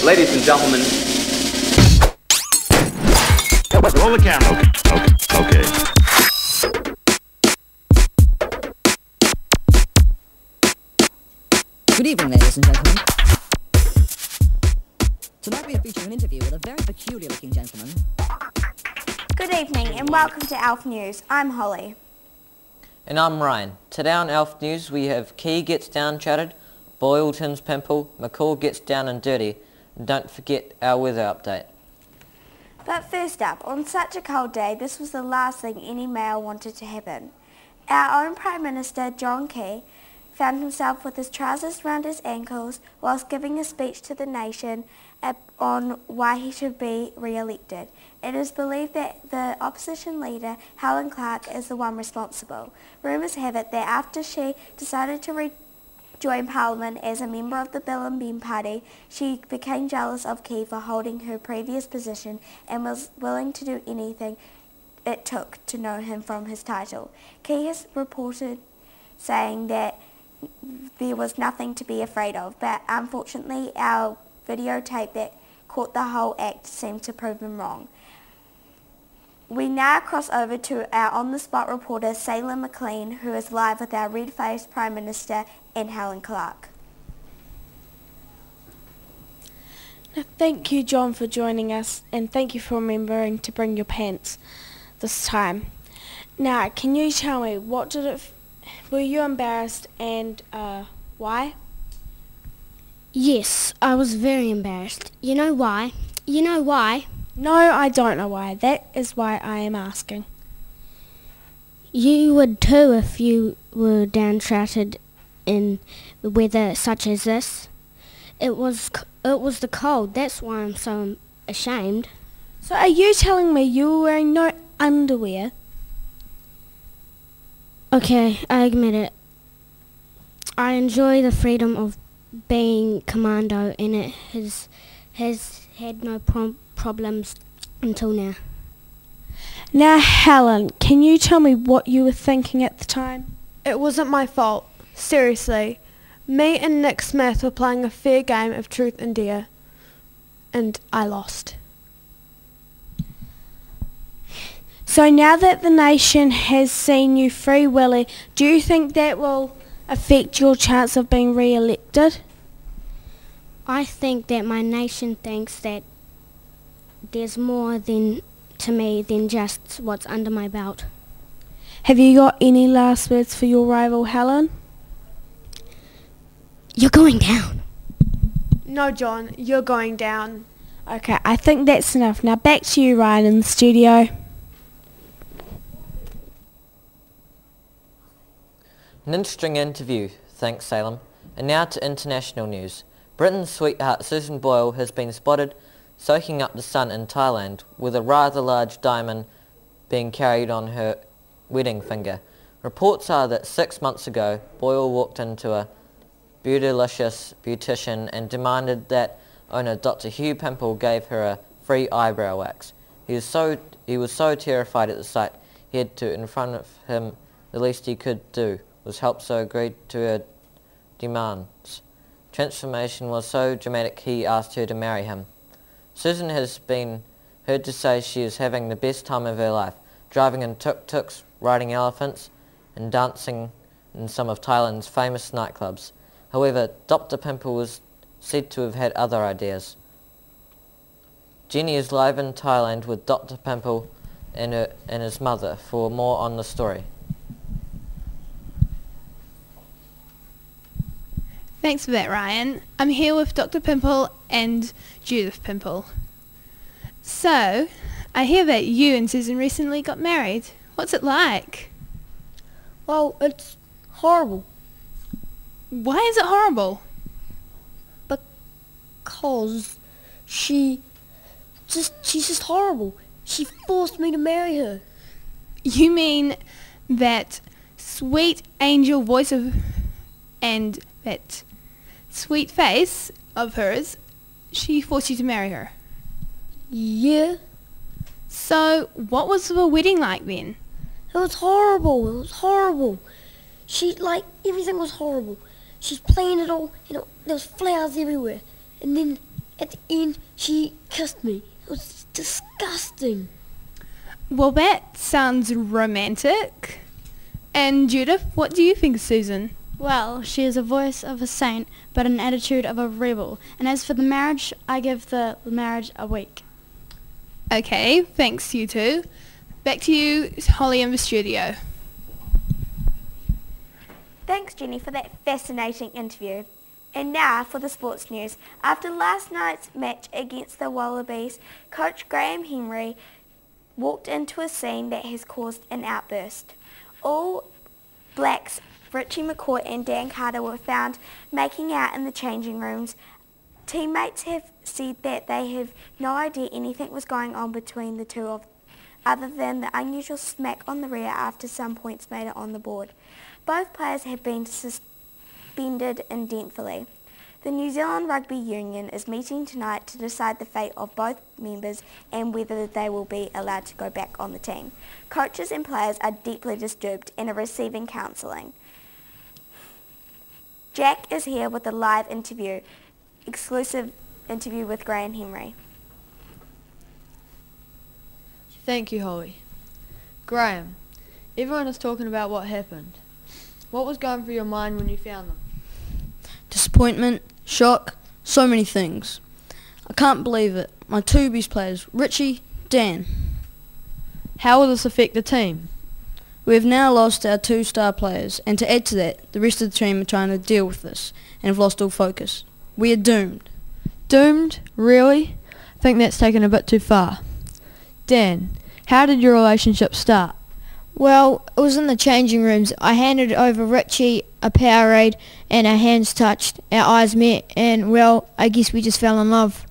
Ladies and gentlemen. Roll the camera. Okay. Good evening, ladies and gentlemen. Tonight we are featuring an interview with a very peculiar-looking gentleman. Good evening and welcome to Elf News. I'm Holly. And I'm Ryan. Today on Elf News we have Key gets downtrodden, Boyle turns pimple, McCall gets down and dirty, and don't forget our weather update. But first up, on such a cold day, this was the last thing any male wanted to happen. Our own Prime Minister, John Key, found himself with his trousers round his ankles whilst giving a speech to the nation on why he should be re-elected. It is believed that the opposition leader, Helen Clark, is the one responsible. Rumours have it that after she decided to rejoin Parliament as a member of the Bill and Ben Party, she became jealous of Key for holding her previous position and was willing to do anything it took to know him from his title. Key has reported saying that there was nothing to be afraid of, but unfortunately our videotape that caught the whole act seemed to prove him wrong. We now cross over to our on-the-spot reporter Salem McLean, who is live with our red-faced Prime Minister and Helen Clark. Thank you, John, for joining us, and thank you for remembering to bring your pants this time. Now, can you tell me, were you embarrassed and why? Yes, I was very embarrassed. You know why? No, I don't know why. That is why I am asking. You would too if you were downtrodden in the weather such as this. It was the cold. That's why I'm so ashamed. So are you telling me you were wearing no underwear? Okay, I admit it. I enjoy the freedom of being commando, and it has had no problems until now. Now, Helen, can you tell me what you were thinking at the time? It wasn't my fault. Seriously. Me and Nick Smith were playing a fair game of truth and dare, and I lost. So now that the nation has seen you Free Willy, do you think that will affect your chance of being re-elected? I think that my nation thinks that there's more to me than just what's under my belt. Have you got any last words for your rival, Helen? You're going down. No, John, you're going down. Okay, I think that's enough. Now back to you, Ryan, in the studio. An interesting interview, thanks Salem. And now to international news. Britain's sweetheart Susan Boyle has been spotted soaking up the sun in Thailand with a rather large diamond being carried on her wedding finger. Reports are that 6 months ago Boyle walked into a Bootylicious beautician and demanded that owner Dr. Hugh Pimple gave her a free eyebrow wax. He was so terrified at the sight he had to, in front of him, the least he could do was help, so agreed to her demands. Transformation was so dramatic he asked her to marry him. Susan has been heard to say she is having the best time of her life, driving in tuk-tuks, riding elephants and dancing in some of Thailand's famous nightclubs. However, Dr. Pimple was said to have had other ideas. Jenny is live in Thailand with Dr. Pimple and his mother for more on the story. Thanks for that, Ryan. I'm here with Dr. Pimple and Judith Pimple. So, I hear that you and Susan recently got married. What's it like? Well, it's horrible. Why is it horrible? Because she's just horrible. She forced me to marry her. You mean that sweet angel voice and that sweet face of hers, she forced you to marry her? Yeah. So, what was the wedding like then? It was horrible. It was horrible. Everything was horrible. She planned it all, there was flowers everywhere. And then At the end, she kissed me. It was disgusting. Well, that sounds romantic. And Judith, what do you think, Susan? Well, she is a voice of a saint, but an attitude of a rebel. And as for the marriage, I give the marriage a week. Okay, thanks you two. Back to you, Holly, in the studio. Thanks, Jenny, for that fascinating interview. And now for the sports news. After last night's match against the Wallabies, Coach Graham Henry walked into a scene that has caused an outburst. All Blacks, Richie McCourt and Dan Carter, were found making out in the changing rooms. Teammates have said that they have no idea anything was going on between the two of other than the unusual smack on the rear after some points made it on the board. Both players have been suspended indefinitely. The New Zealand Rugby Union is meeting tonight to decide the fate of both members and whether they will be allowed to go back on the team. Coaches and players are deeply disturbed and are receiving counselling. Jack is here with a live interview, exclusive interview with Graham Henry. Thank you, Holly. Graham, everyone is talking about what happened. What was going through your mind when you found them? Disappointment, shock, so many things. I can't believe it. My two best players, Richie, Dan. How will this affect the team? We have now lost our two star players, and to add to that, the rest of the team are trying to deal with this and have lost all focus. We are doomed. Doomed? Really? I think that's taken a bit too far. Dan, how did your relationship start? Well, it was in the changing rooms. I handed over Richie a Powerade and our hands touched, our eyes met, and well, I guess we just fell in love.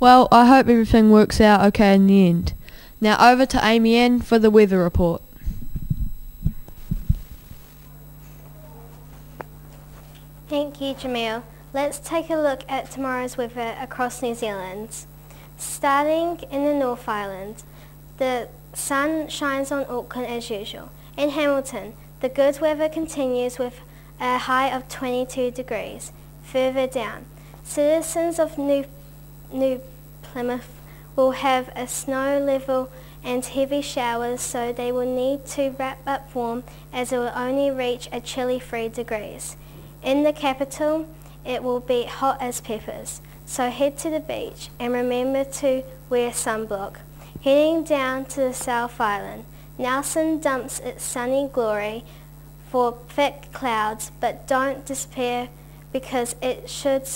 Well, I hope everything works out okay in the end. Now over to Amy Ann for the weather report. Thank you, Jamil. Let's take a look at tomorrow's weather across New Zealand. Starting in the North Island, the sun shines on Auckland as usual. In Hamilton, the good weather continues with a high of 22 degrees. Further down, citizens of New Plymouth will have a snow level and heavy showers, so they will need to wrap up warm as it will only reach a chilly 3 degrees. In the capital, it will be hot as peppers, so head to the beach and remember to wear sunblock. Heading down to the South Island, Nelson dumps its sunny glory for thick clouds, but don't despair because it should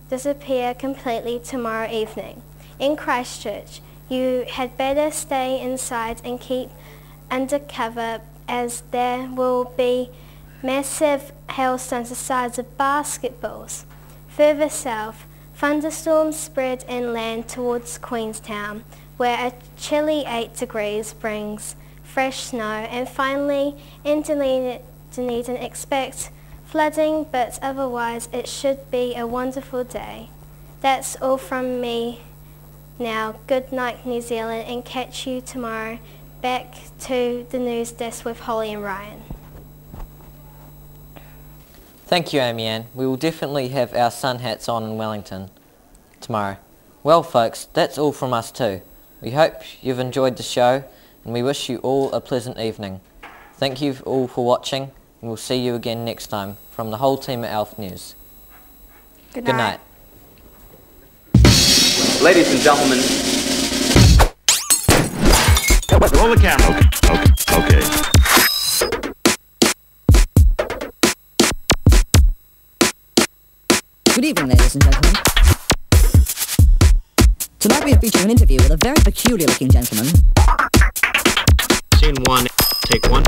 disappear completely tomorrow evening. In Christchurch, you had better stay inside and keep under cover as there will be massive hailstones the size of basketballs. Further south, thunderstorms spread inland towards Queenstown, where a chilly 8 degrees brings fresh snow, and finally in Dunedin expect flooding, but otherwise it should be a wonderful day. That's all from me now. Good night, New Zealand, and catch you tomorrow. Back to the news desk with Holly and Ryan. Thank you, Amy Ann. We will definitely have our sun hats on in Wellington tomorrow. Well, folks, that's all from us too. We hope you've enjoyed the show, and we wish you all a pleasant evening. Thank you all for watching, and we'll see you again next time from the whole team at Alf News. Good Good night. night. Ladies and gentlemen. Roll the camera. Okay. Good evening, ladies and gentlemen. Tonight we are featuring an interview with a very peculiar looking gentleman. Scene 1, take 1.